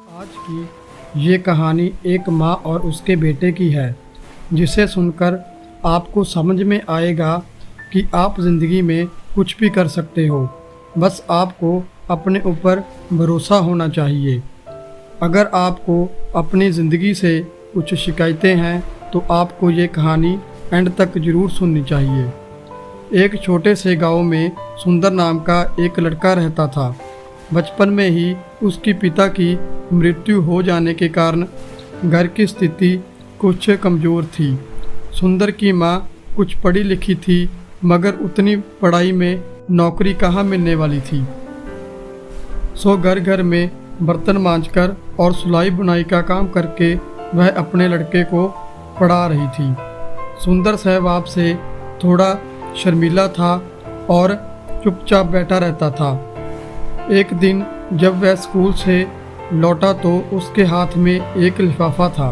आज की ये कहानी एक माँ और उसके बेटे की है, जिसे सुनकर आपको समझ में आएगा कि आप ज़िंदगी में कुछ भी कर सकते हो। बस आपको अपने ऊपर भरोसा होना चाहिए। अगर आपको अपनी ज़िंदगी से कुछ शिकायतें हैं तो आपको ये कहानी एंड तक ज़रूर सुननी चाहिए। एक छोटे से गांव में सुंदर नाम का एक लड़का रहता था। बचपन में ही उसके पिता की मृत्यु हो जाने के कारण घर की स्थिति कुछ कमज़ोर थी। सुंदर की माँ कुछ पढ़ी लिखी थी, मगर उतनी पढ़ाई में नौकरी कहाँ मिलने वाली थी। सो घर घर में बर्तन मांजकर और सिलाई बुनाई का काम करके वह अपने लड़के को पढ़ा रही थी। सुंदर सहवाब से थोड़ा शर्मीला था और चुपचाप बैठा रहता था। एक दिन जब वह स्कूल से लौटा तो उसके हाथ में एक लिफाफा था।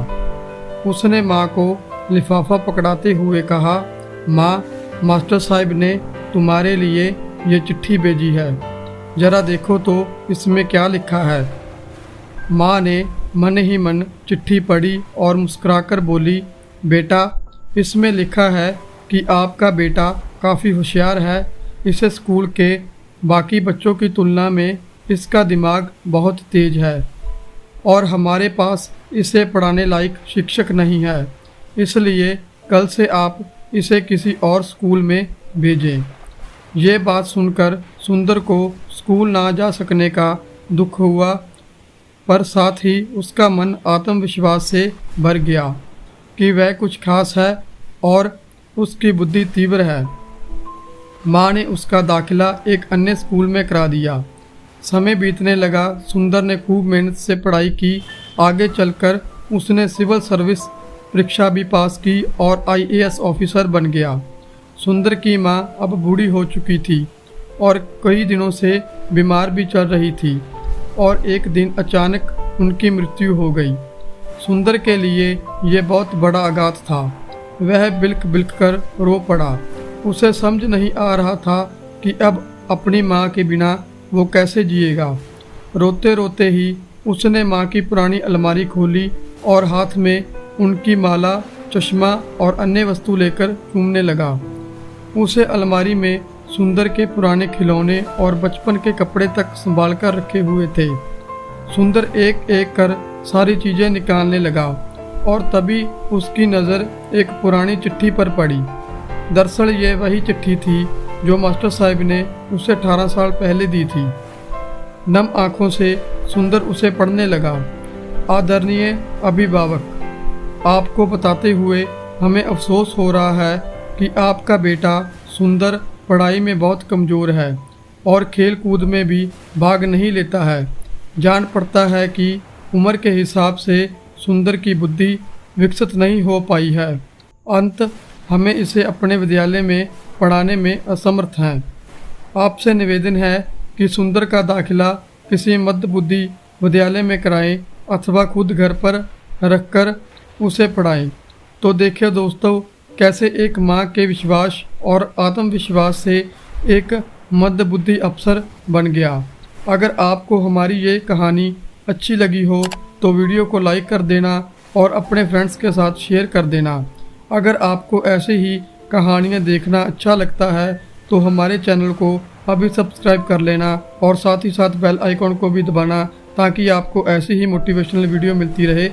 उसने माँ को लिफाफा पकड़ाते हुए कहा, माँ, मास्टर साहब ने तुम्हारे लिए ये चिट्ठी भेजी है, ज़रा देखो तो इसमें क्या लिखा है। माँ ने मन ही मन चिट्ठी पढ़ी और मुस्कुराकर बोली, बेटा, इसमें लिखा है कि आपका बेटा काफ़ी होशियार है। इसे स्कूल के बाकी बच्चों की तुलना में इसका दिमाग बहुत तेज है और हमारे पास इसे पढ़ाने लायक शिक्षक नहीं है, इसलिए कल से आप इसे किसी और स्कूल में भेजें। ये बात सुनकर सुंदर को स्कूल ना जा सकने का दुख हुआ, पर साथ ही उसका मन आत्मविश्वास से भर गया कि वह कुछ खास है और उसकी बुद्धि तीव्र है। माँ ने उसका दाखिला एक अन्य स्कूल में करा दिया। समय बीतने लगा। सुंदर ने खूब मेहनत से पढ़ाई की। आगे चलकर उसने सिविल सर्विस परीक्षा भी पास की और IAS ऑफिसर बन गया। सुंदर की माँ अब बूढ़ी हो चुकी थी और कई दिनों से बीमार भी चल रही थी और एक दिन अचानक उनकी मृत्यु हो गई। सुंदर के लिए यह बहुत बड़ा आघात था। वह बिल्क बिल्क कर रो पड़ा। उसे समझ नहीं आ रहा था कि अब अपनी माँ के बिना वो कैसे जिएगा। रोते रोते ही उसने माँ की पुरानी अलमारी खोली और हाथ में उनकी माला, चश्मा और अन्य वस्तु लेकर चूमने लगा। उसे अलमारी में सुंदर के पुराने खिलौने और बचपन के कपड़े तक संभाल कर रखे हुए थे। सुंदर एक एक कर सारी चीज़ें निकालने लगा और तभी उसकी नज़र एक पुरानी चिट्ठी पर पड़ी। दरअसल ये वही चिट्ठी थी जो मास्टर साहब ने उसे 18 साल पहले दी थी। नम आँखों से सुंदर उसे पढ़ने लगा। आदरणीय अभिभावक, आपको बताते हुए हमें अफसोस हो रहा है कि आपका बेटा सुंदर पढ़ाई में बहुत कमज़ोर है और खेल कूद में भी भाग नहीं लेता है। जान पड़ता है कि उम्र के हिसाब से सुंदर की बुद्धि विकसित नहीं हो पाई है। अंत हमें इसे अपने विद्यालय में पढ़ाने में असमर्थ हैं। आपसे निवेदन है कि सुंदर का दाखिला किसी मध्य बुद्धि विद्यालय में कराएं अथवा खुद घर पर रखकर उसे पढ़ाएं। तो देखिए दोस्तों, कैसे एक माँ के विश्वास और आत्मविश्वास से एक मध्य बुद्धि अफसर बन गया। अगर आपको हमारी ये कहानी अच्छी लगी हो तो वीडियो को लाइक कर देना और अपने फ्रेंड्स के साथ शेयर कर देना। अगर आपको ऐसे ही कहानियाँ देखना अच्छा लगता है तो हमारे चैनल को अभी सब्सक्राइब कर लेना और साथ ही साथ बेल आइकॉन को भी दबाना, ताकि आपको ऐसी ही मोटिवेशनल वीडियो मिलती रहे।